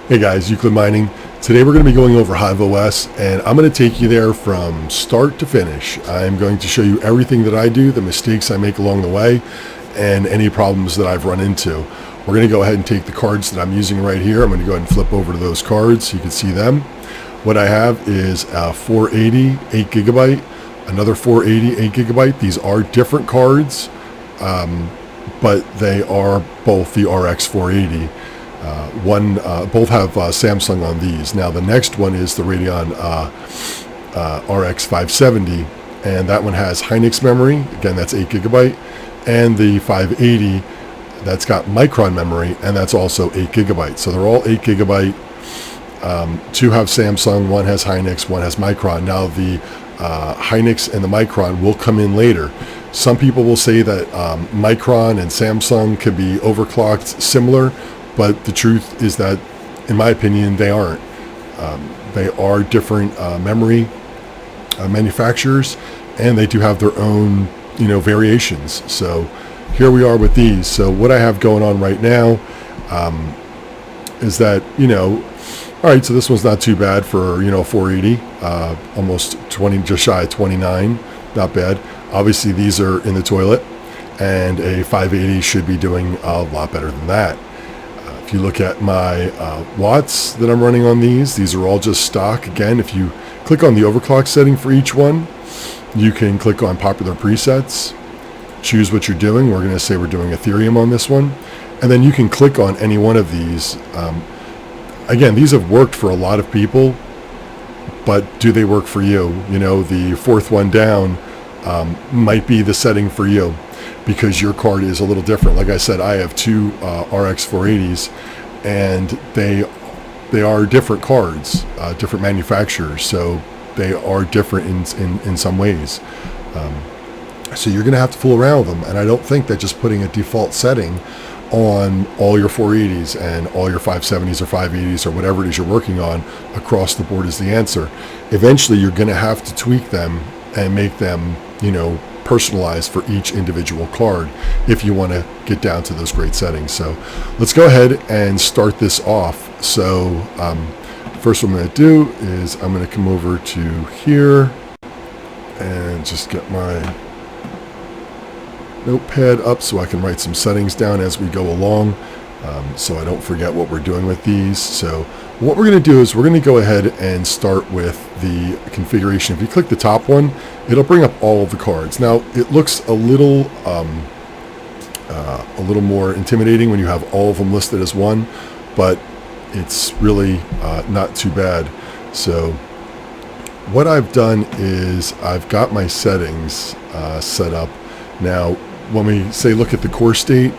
Hey guys, Euclid Mining. Today we're going to be going over HiveOS, and I'm going to take you there from start to finish. I'm going to show you everything that I do, the mistakes I make along the way, and any problems that I've run into. We're going to go ahead and take the cards that I'm using right here. I'm going to go ahead and flip over to those cards so you can see them. What I have is a 480 8GB, another 480 8GB. These are different cards, but they are both the RX480. Both have Samsung on these. Now the next one is the Radeon RX570, and that one has Hynix memory. Again, that's 8GB, and the 580 that's got Micron memory, and that's also 8GB. So they're all 8GB. Two have Samsung, one has Hynix, one has Micron. Now the Hynix and the Micron will come in later. Some people will say that Micron and Samsung could be overclocked similar, but the truth is that, in my opinion, they aren't. They are different memory manufacturers, and they do have their own, variations. So here we are with these. So what I have going on right now is that, all right, so this one's not too bad for, 480, almost 20, just shy of 29, not bad. Obviously, these are in the toilet, and a 580 should be doing a lot better than that. If you look at my watts that I'm running on these are all just stock. Again, if you click on the overclock setting for each one, you can click on popular presets, choose what you're doing. We're going to say we're doing Ethereum on this one, and then you can click on any one of these. Again, these have worked for a lot of people, but do they work for you? The fourth one down might be the setting for you, because your card is a little different. Like I said, I have two RX480s, and they are different cards, different manufacturers, so they are different in some ways. So you're going to have to fool around with them, and I don't think that just putting a default setting on all your 480s and all your 570s or 580s or whatever it is you're working on across the board is the answer. Eventually, you're going to have to tweak them and make them, personalized for each individual card if you want to get down to those great settings. So let's go ahead and start this off. So first what I'm going to do is I'm going to come over to here and just get my notepad up so I can write some settings down as we go along, so I don't forget what we're doing with these. So what we're going to do is we're going to go ahead and start with the configuration. If you click the top one, it'll bring up all of the cards. Now it looks a little more intimidating when you have all of them listed as one, but it's really not too bad. So what I've done is I've got my settings set up. Now when we say look at the core state,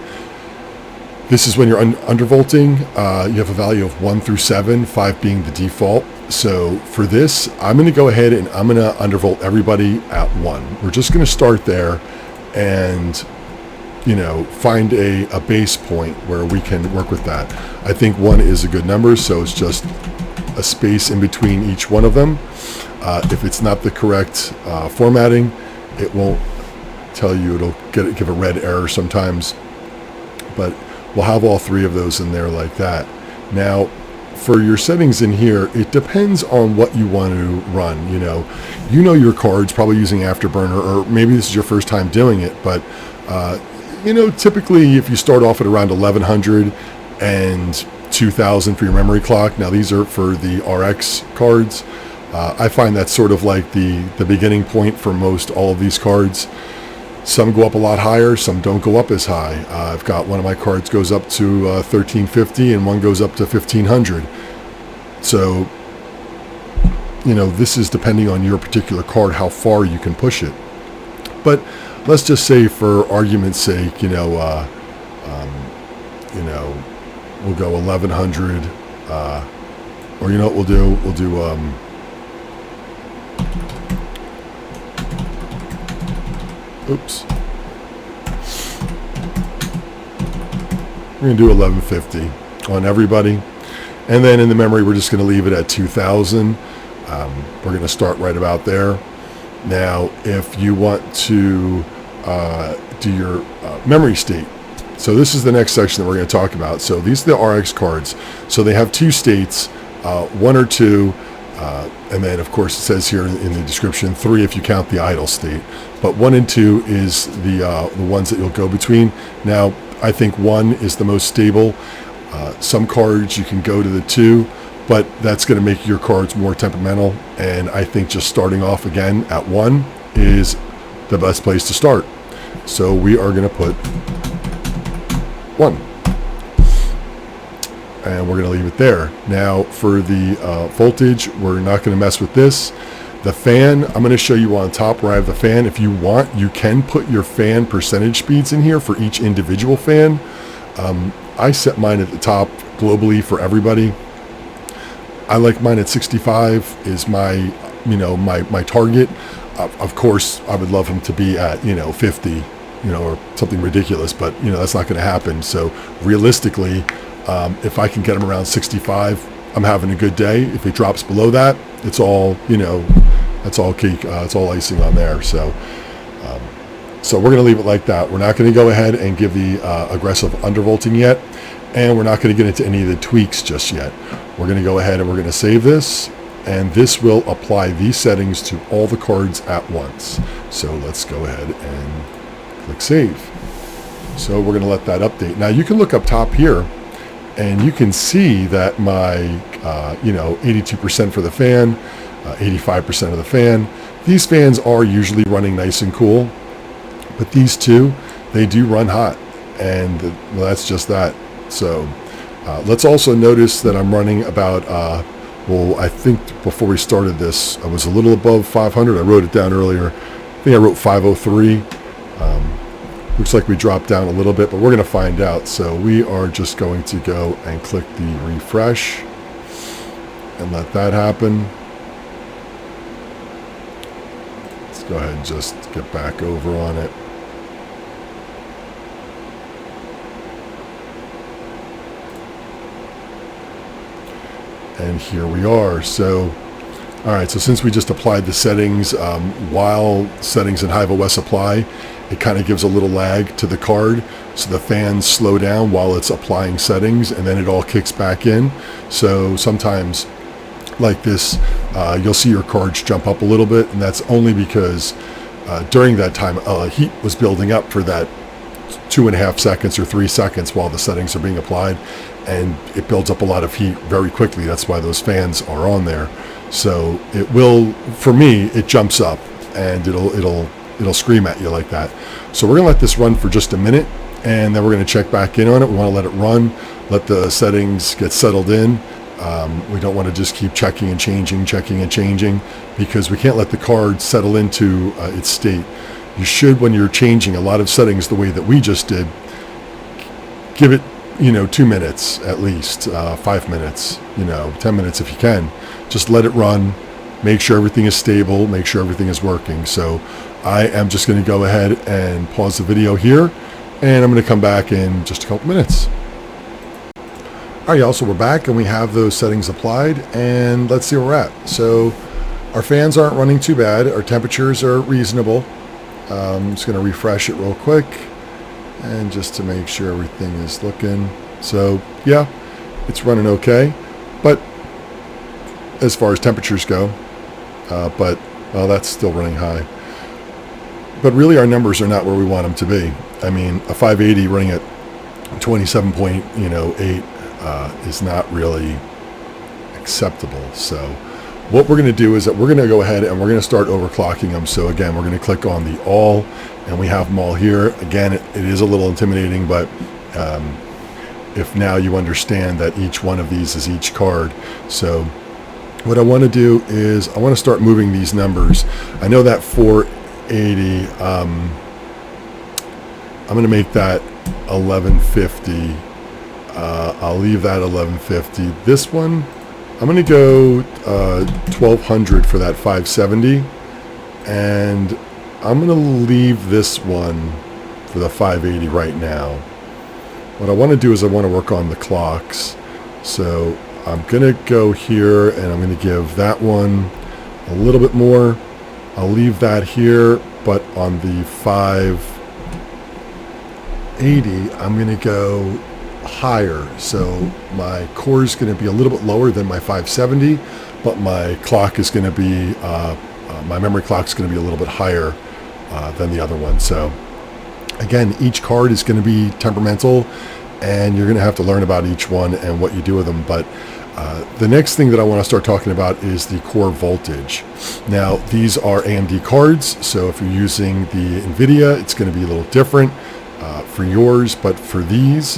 this is when you're undervolting. You have a value of 1 through 7, 5 being the default. So for this, I'm going to go ahead and I'm going to undervolt everybody at 1. We're just going to start there and, find a base point where we can work with that. I think 1 is a good number, so it's just a space in between each one of them. If it's not the correct formatting, it won't tell you. It'll give a red error sometimes, but we'll have all 3 of those in there like that. Now for your settings in here, it depends on what you want to run. Your cards, probably using Afterburner, or maybe this is your first time doing it, but typically if you start off at around 1100 and 2000 for your memory clock. Now these are for the RX cards. I find that's sort of like the beginning point for most all of these cards. Some go up a lot higher, some don't go up as high. I've got one of my cards goes up to 1350 and one goes up to 1500. So, this is depending on your particular card, how far you can push it. But let's just say for argument's sake, we'll go 1100, or what we'll do? We'll do, oops. We're going to do 1150 on everybody. And then in the memory, we're just going to leave it at 2000. We're going to start right about there. Now, if you want to do your memory state, so this is the next section that we're going to talk about. So these are the RX cards. So they have two states, 1 or 2, and then of course it says here in the description 3 if you count the idle state. But 1 and 2 is the ones that you'll go between. Now I think 1 is the most stable. Some cards you can go to the 2, but that's going to make your cards more temperamental. And I think just starting off again at 1 is the best place to start. So we are going to put 1. And we're going to leave it there. Now for the voltage, we're not going to mess with this. The fan, I'm going to show you on top where I have the fan. If you want, you can put your fan percentage speeds in here for each individual fan. I set mine at the top globally for everybody. I like mine at 65 is my, my target. Of course, I would love them to be at, 50, or something ridiculous, but, that's not going to happen. So realistically, if I can get them around 65, I'm having a good day. If it drops below that, it's all, that's all cake. It's all icing on there. So we're going to leave it like that. We're not going to go ahead and give the aggressive undervolting yet, and we're not going to get into any of the tweaks just yet. We're going to go ahead and we're going to save this, and this will apply these settings to all the cards at once. So let's go ahead and click save. So we're going to let that update. Now you can look up top here, and you can see that my 82% for the fan, 85% of the fan. These fans are usually running nice and cool, but these two, they do run hot, and well, that's just that. So let's also notice that I'm running about, I think before we started this, I was a little above 500. I wrote it down earlier. I think I wrote 503. Looks like we dropped down a little bit, but we're going to find out. So we are just going to go and click the refresh and let that happen. Let's go ahead and just get back over on it. And here we are. So, all right, so since we just applied the settings, while settings in HiveOS apply, it kind of gives a little lag to the card. So the fans slow down while it's applying settings, and then it all kicks back in. So sometimes like this, you'll see your cards jump up a little bit, and that's only because during that time, heat was building up for that 2.5 seconds or 3 seconds while the settings are being applied, and it builds up a lot of heat very quickly. That's why those fans are on there. So it will, for me, it jumps up and it'll scream at you like that. So we're gonna let this run for just a minute, and then we're gonna check back in on it. We want to let it run, let the settings get settled in. We don't want to just keep checking and changing, because we can't let the card settle into its state. You should, when you're changing a lot of settings the way that we just did, give it 2 minutes at least, 5 minutes, 10 minutes if you can. Just let it run, make sure everything is stable, make sure everything is working. So I am just going to go ahead and pause the video here, and I'm going to come back in just a couple minutes. All right, y'all, so we're back and we have those settings applied, and let's see where we're at. So our fans aren't running too bad. Our temperatures are reasonable. I'm just going to refresh it real quick, and just to make sure everything is looking. So yeah, it's running okay, but as far as temperatures go, but well, that's still running high. But really our numbers are not where we want them to be. I mean, a 580 running at 27.8 is not really acceptable. So what we're going to do is that we're going to go ahead and we're going to start overclocking them. So again, we're going to click on the all, and we have them all here. Again, it is a little intimidating, but if now you understand that each one of these is each card. So what I want to do is I want to start moving these numbers. I know that 480, I'm going to make that 1150. I'll leave that 1150. This one, I'm going to go 1200 for that 570, and I'm going to leave this one for the 580 right now. What I want to do is I want to work on the clocks. So I'm going to go here, and I'm going to give that one a little bit more. I'll leave that here, but on the 580, 580, I'm going to go higher. So my core is going to be a little bit lower than my 570, but my clock is going to be, my memory clock is going to be a little bit higher than the other one. So again, each card is going to be temperamental, and you're going to have to learn about each one and what you do with them. But the next thing that I want to start talking about is the core voltage. Now, these are AMD cards, so if you're using the NVIDIA, it's going to be a little different for yours. But for these,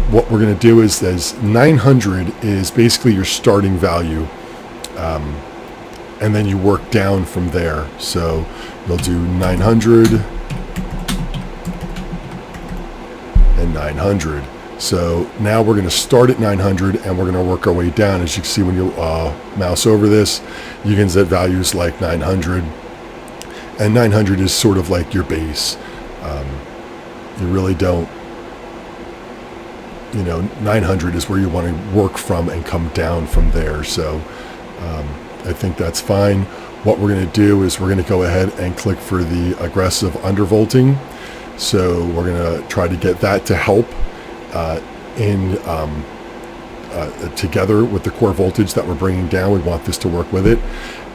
what we're going to do is 900 is basically your starting value, and then you work down from there. So you'll do 900 and 900. So now we're going to start at 900 and we're going to work our way down. As you can see, when you mouse over this, you can set values like 900, and 900 is sort of like your base. You really don't, 900 is where you want to work from and come down from there. So I think that's fine. What we're going to do is we're going to go ahead and click for the aggressive undervolting. So we're going to try to get that to help together with the core voltage that we're bringing down. We want this to work with it.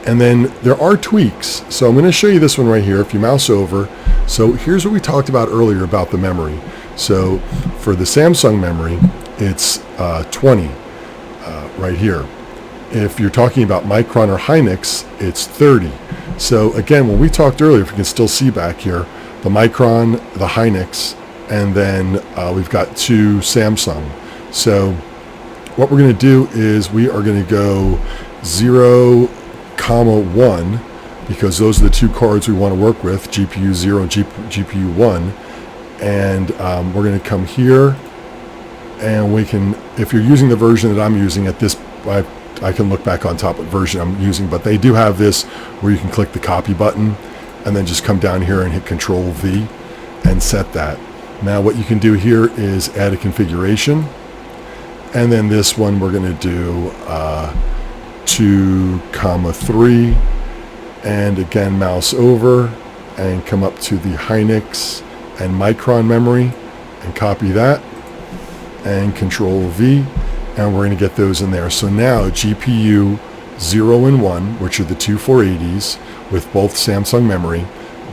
And then there are tweaks. So I'm going to show you this one right here. If you mouse over, so here's what we talked about earlier about the memory. So for the Samsung memory, it's 20 right here. If you're talking about Micron or Hynix, it's 30. So again, when we talked earlier, if you can still see back here, the Micron, the Hynix, and then we've got 2 Samsung. So what we're going to do is we are going to go 0, 1, because those are the 2 cards we want to work with, GPU 0 and GPU 1. And we're going to come here, and we can, if you're using the version that I'm using at this, I can look back on top what version I'm using, but they do have this where you can click the copy button and then just come down here and hit Control V and set that. Now what you can do here is add a configuration, and then this one we're going to do 2, 3, and again mouse over and come up to the Hynix and Micron memory and copy that and Control V, and we're going to get those in there. So now GPU 0 and 1, which are the 2 480s with both Samsung memory,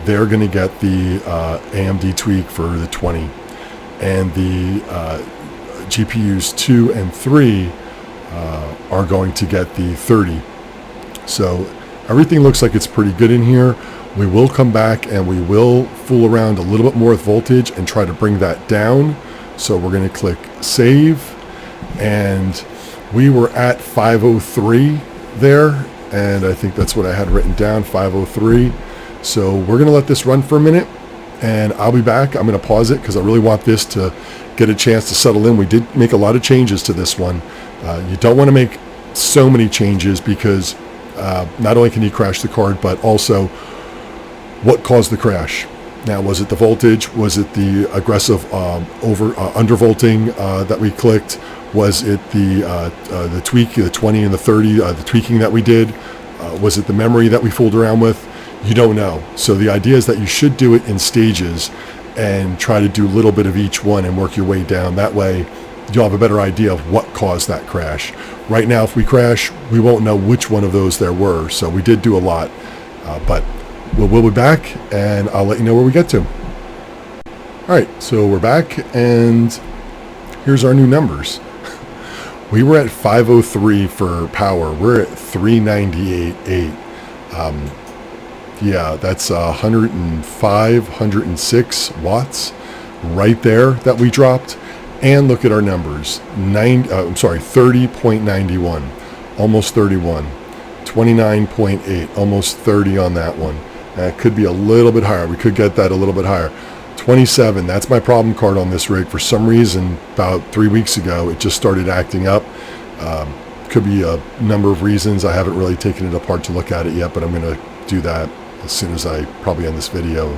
they're going to get the AMD tweak for the 20, and the GPUs 2 and 3 are going to get the 30. So everything looks like it's pretty good in here. We will come back and we will fool around a little bit more with voltage and try to bring that down. So we're going to click Save, and we were at 503 there, and I think that's what I had written down, 503. So we're going to let this run for a minute, and I'll be back. I'm going to pause it because I really want this to get a chance to settle in. We did make a lot of changes to this one. You don't want to make so many changes because not only can you crash the card, but also what caused the crash. Now, was it the voltage? Was it the aggressive undervolting that we clicked? Was it the tweak, the 20 and the 30, the tweaking that we did? Was it the memory that we fooled around with? You don't know. So the idea is that you should do it in stages and try to do a little bit of each one and work your way down. That way you'll have a better idea of what caused that crash. Right now, if we crash, we won't know which one of those there were. So we did do a lot, but we'll be back and I'll let you know where we get to. All right, so we're back and here's our new numbers. We were at 503 for power. We're at 398.8. Yeah, that's 105, 106 watts right there that we dropped. And look at our numbers. 30.91, almost 31. 29.8, almost 30 on that one. It could be a little bit higher. We could get that a little bit higher. 27, that's my problem card on this rig. For some reason, about 3 weeks ago, it just started acting up. Could be a number of reasons. I haven't really taken it apart to look at it yet, but I'm going to do that as soon as I probably end this video.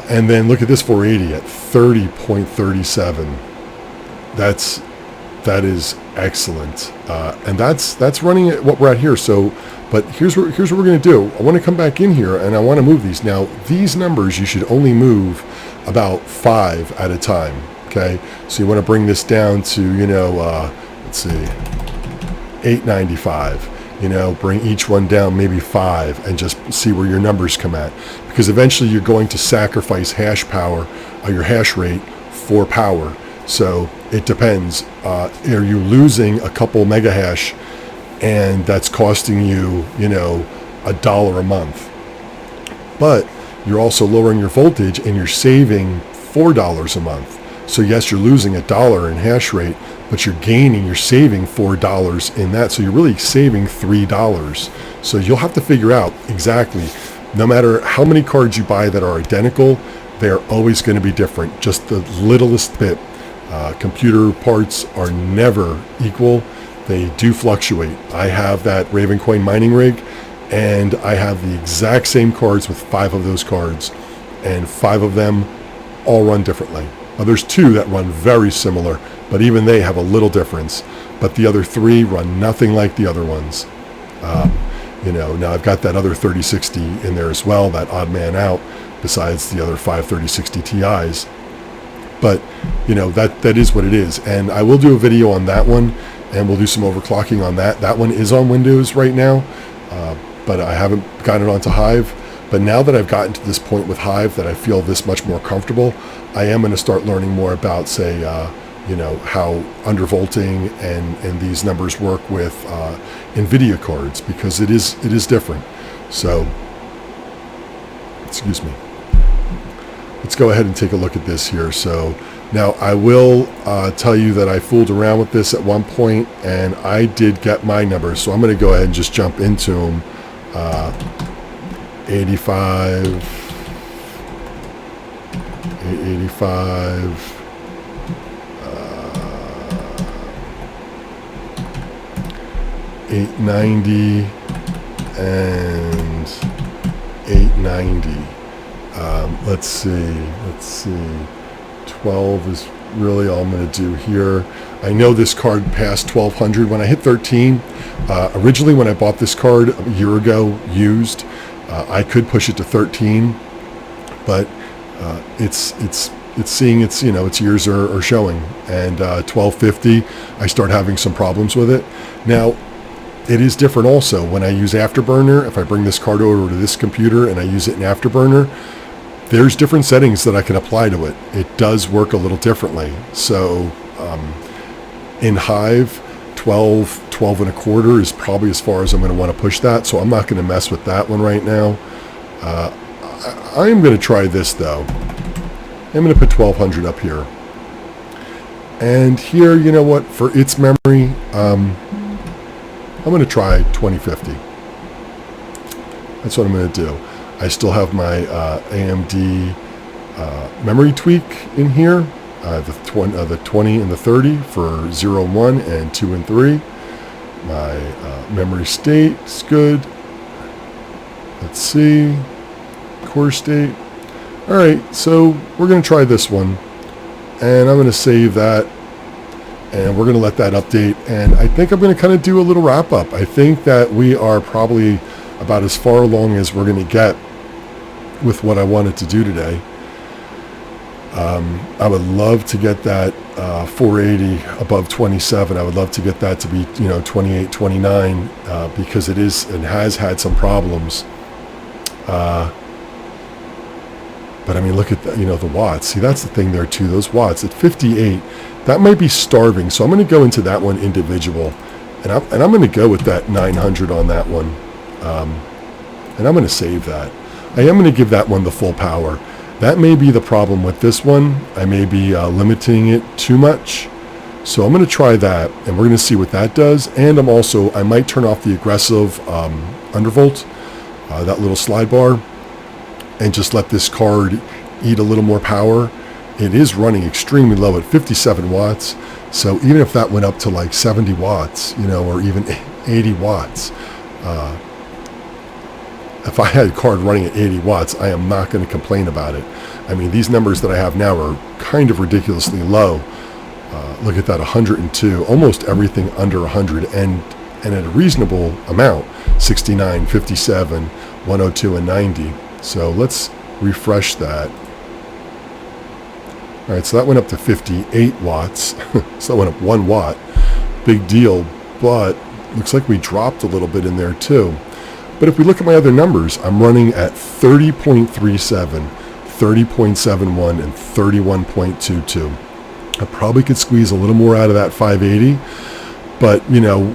And then look at this 480 at 30.37. That is excellent, and that's running at what we're at here. So, but here's what we're going to do. I want to come back in here and I want to move these. Now, these numbers you should only move about 5 at a time. Okay, so you want to bring this down to, let's see, 895. Bring each one down maybe 5 and just see where your numbers come at, because eventually you're going to sacrifice hash power, your hash rate, for power. So it depends. Are you losing a couple mega hash and that's costing you, $1 a month? But you're also lowering your voltage and you're saving $4 a month. So yes, you're losing $1 in hash rate, but you're saving $4 in that. So you're really saving $3. So you'll have to figure out exactly, no matter how many cards you buy that are identical, they're always going to be different. Just the littlest bit. Computer parts are never equal. They do fluctuate. I have that Ravencoin mining rig, and I have the exact same cards with 5 of those cards, and 5 of them all run differently. Well, there's 2 that run very similar, but even they have a little difference. But the other 3 run nothing like the other ones. Now I've got that other 3060 in there as well, that odd man out, besides the other 5 3060 Ti's. But, that is what it is. And I will do a video on that one, and we'll do some overclocking on that. That one is on Windows right now, but I haven't gotten it onto Hive. But now that I've gotten to this point with Hive that I feel this much more comfortable, I am going to start learning more about, say, how undervolting and these numbers work with NVIDIA cards, because it is different. So, excuse me. Let's go ahead and take a look at this here. So now I will tell you that I fooled around with this at one point, and I did get my numbers. So I'm going to go ahead and just jump into them. 85, 885, 890, and 890. Let's see. 12 is really all I'm going to do here. I know this card passed 1200 when I hit 13. Originally, when I bought this card a year ago, used, I could push it to 13, but it's seeing its years are showing, and 1250, I start having some problems with it. Now, it is different also when I use Afterburner. If I bring this card over to this computer and I use it in Afterburner, there's different settings that I can apply to it. It does work a little differently. So in Hive, 12 and a quarter is probably as far as I'm going to want to push that. So I'm not going to mess with that one right now. I am going to try this though. I'm going to put 1200 up here. And here, you know what, for its memory, I'm going to try 2050. That's what I'm going to do. I still have my AMD memory tweak in here, the 20 and the 30 for 0 and 1 and 2 and 3. My memory state is good. Let's see, core state. All right, so we're going to try this one, and I'm going to save that, and we're going to let that update. And I think I'm going to kind of do a little wrap up. I think that we are probably about as far along as we're going to get with what I wanted to do today. I would love to get that 480 above 27. I would love to get that to be 28, 29, because it has had some problems. But I mean, look at the watts. See, that's the thing there too. Those watts at 58, that might be starving. So I'm going to go into that one individual, and I'm going to go with that 900 on that one, and I'm going to save that. I am going to give that one the full power. That may be the problem with this one. I may be limiting it too much. So I'm going to try that, and we're going to see what that does. And I might turn off the aggressive undervolt, that little slide bar, and just let this card eat a little more power. It is running extremely low at 57 watts. So even if that went up to like 70 watts, or even 80 watts, if I had a card running at 80 watts, I am not going to complain about it. I mean, these numbers that I have now are kind of ridiculously low. Look at that, 102, almost everything under 100, and at a reasonable amount, 69, 57, 102, and 90. So let's refresh that. All right, so that went up to 58 watts. So that went up 1 watt. Big deal, but looks like we dropped a little bit in there too. But if we look at my other numbers, I'm running at 30.37, 30.71, and 31.22. I probably could squeeze a little more out of that 580, but you know,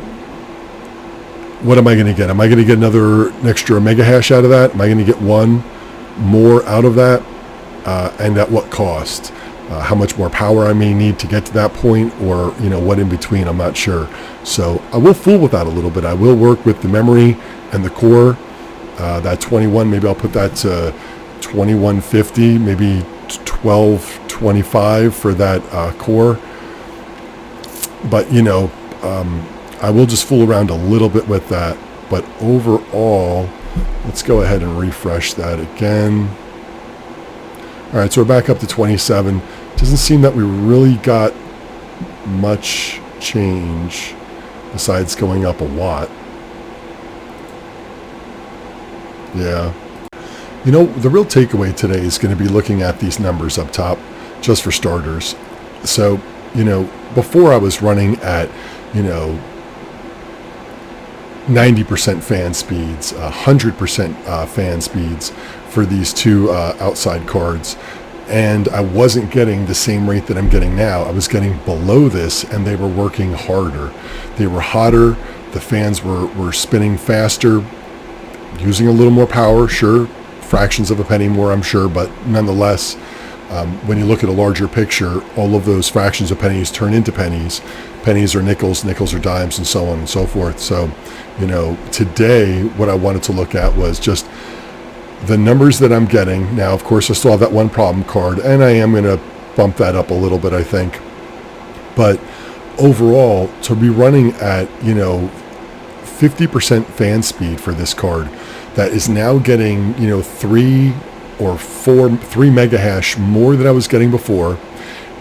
what am I going to get? Am I going to get an extra mega hash out of that? Am I going to get one more out of that? And at what cost? How much more power I may need to get to that point, or you know, what in between, I'm not sure. So I will fool with that a little bit. I will work with the memory and the core. That 21, maybe I'll put that to 2150, maybe 1225 for that core. But you know, I will just fool around a little bit with that. But overall, let's go ahead and refresh that again. All right, so we're back up to 27. Doesn't seem that we really got much change besides going up a watt. Yeah. You know, the real takeaway today is going to be looking at these numbers up top, just for starters. So, you know, before I was running at, you know, 90% fan speeds, 100% fan speeds for these two outside cards, and I wasn't getting the same rate that I'm getting now. I was getting below this, and they were working harder. They were hotter. The fans were spinning faster, using a little more power, sure, fractions of a penny more, I'm sure, but nonetheless, when you look at a larger picture, all of those fractions of pennies turn into pennies. Pennies are nickels, nickels are dimes, and so on and so forth. So, you know, today what I wanted to look at was just the numbers that I'm getting. Now, of course, I still have that one problem card, and I am going to bump that up a little bit, I think. But overall, to be running at, you know, 50% fan speed for this card, that is now getting, you know, 3 mega hash more than I was getting before.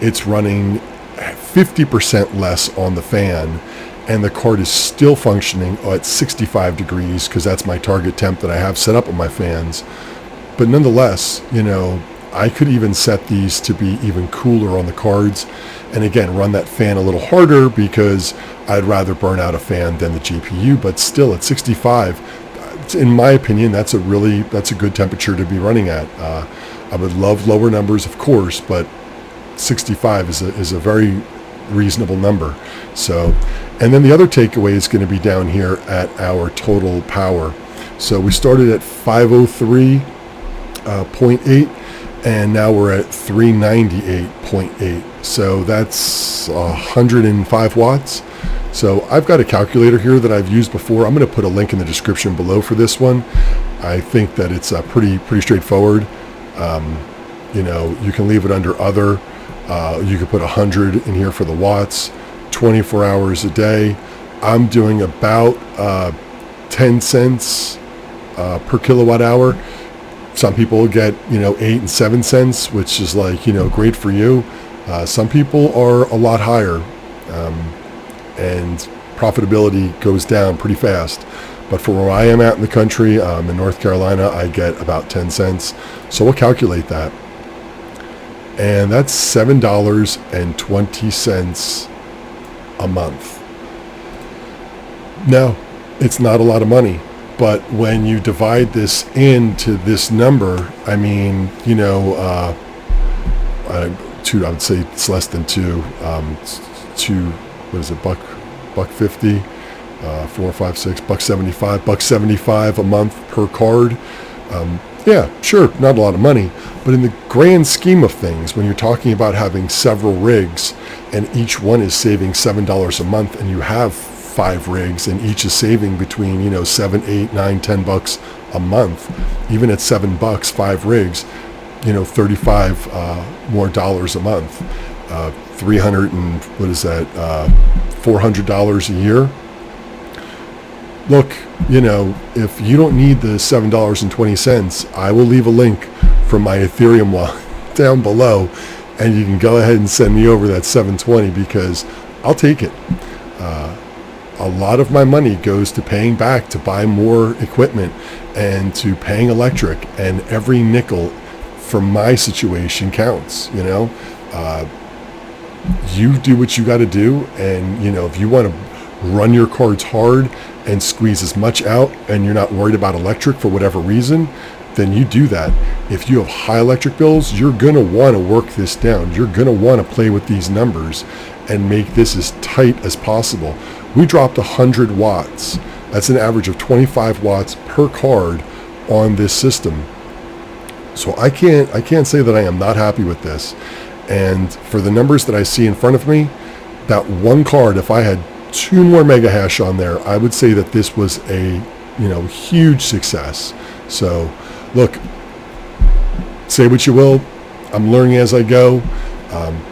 It's running 50% less on the fan, and the card is still functioning at 65 degrees because that's my target temp that I have set up on my fans. But nonetheless, you know, I could even set these to be even cooler on the cards, and again, run that fan a little harder because I'd rather burn out a fan than the GPU. But still, at 65, in my opinion, that's a good temperature to be running at. I would love lower numbers, of course, but 65 is a very reasonable number. So, and then the other takeaway is going to be down here at our total power. So we started at 503.8, and now we're at 398.8. So that's 105 watts. So I've got a calculator here that I've used before. I'm going to put a link in the description below for this one. I think that it's pretty straightforward. You know, you can leave it under other. You could put 100 in here for the watts. 24 hours a day. I'm doing about 10 cents per kilowatt hour. Some people get, you know, 8 and 7 cents, which is like, you know, great for you. Some people are a lot higher, and profitability goes down pretty fast. But for where I am at in the country, in North Carolina, I get about 10 cents. So we'll calculate that. And that's $7.20 a month. Now, it's not a lot of money, but when you divide this into this number, I mean, you know, I would say it's less than two. What is it? $1.50, 4, 5, 6, $1.75 a month per card. Yeah, sure, not a lot of money, but in the grand scheme of things, when you're talking about having several rigs and each one is saving $7 a month, and you have 5 rigs and each is saving between, you know, $7, $8, $9, $10 a month, even at $7, 5 rigs, you know, $35 more dollars a month, 300 and what is that, $400 a year. Look, you know, if you don't need the $7.20, I will leave a link from my Ethereum wallet down below, and you can go ahead and send me over that $7.20 because I'll take it. A lot of my money goes to paying back to buy more equipment and to paying electric, and every nickel for my situation counts, you know. You do what you got to do, and if you want to run your cards hard and squeeze as much out, and you're not worried about electric for whatever reason, then you do that. If you have high electric bills, you're going to want to work this down. You're going to want to play with these numbers and make this as tight as possible. We dropped 100 watts. That's an average of 25 watts per card on this system. So I can't say that I am not happy with this. And for the numbers that I see in front of me, that one card, if I had 2 more mega hash on there, I would say that this was a huge success. So look, say what you will, I'm learning as I go.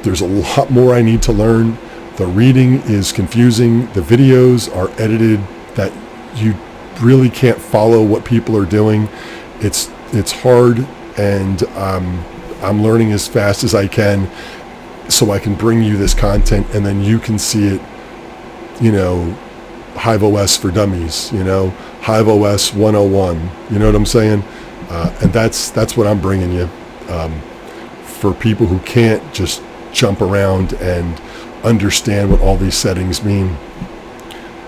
There's a lot more I need to learn. The reading is confusing. The videos are edited that you really can't follow what people are doing. It's hard, and I'm learning as fast as I can so I can bring you this content, and then you can see it, HiveOS for dummies, HiveOS 101, you know what I'm saying? And that's what I'm bringing you, for people who can't just jump around and understand what all these settings mean.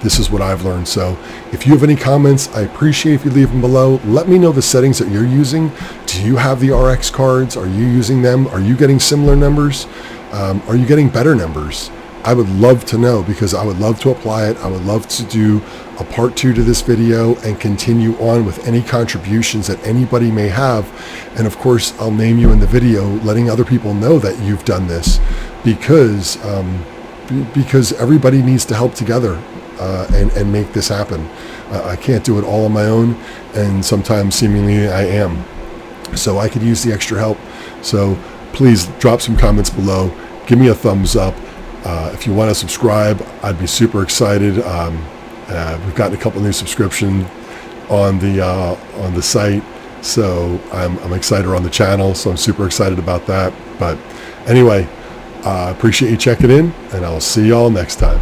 This is what I've learned. So if you have any comments, I appreciate if you leave them below. Let me know the settings that you're using. Do you have the RX cards? Are you using them? Are you getting similar numbers? Are you getting better numbers? I would love to know, because I would love to apply it. I would love to do a part 2 to this video and continue on with any contributions that anybody may have. And of course, I'll name you in the video, letting other people know that you've done this, because everybody needs to help together and make this happen. I can't do it all on my own, and sometimes seemingly I am. So I could use the extra help. So please drop some comments below. Give me a thumbs up. If you want to subscribe, I'd be super excited. We've gotten a couple new subscriptions on the site, so I'm excited on the channel. So I'm super excited about that. But anyway, appreciate you checking in, and I'll see y'all next time.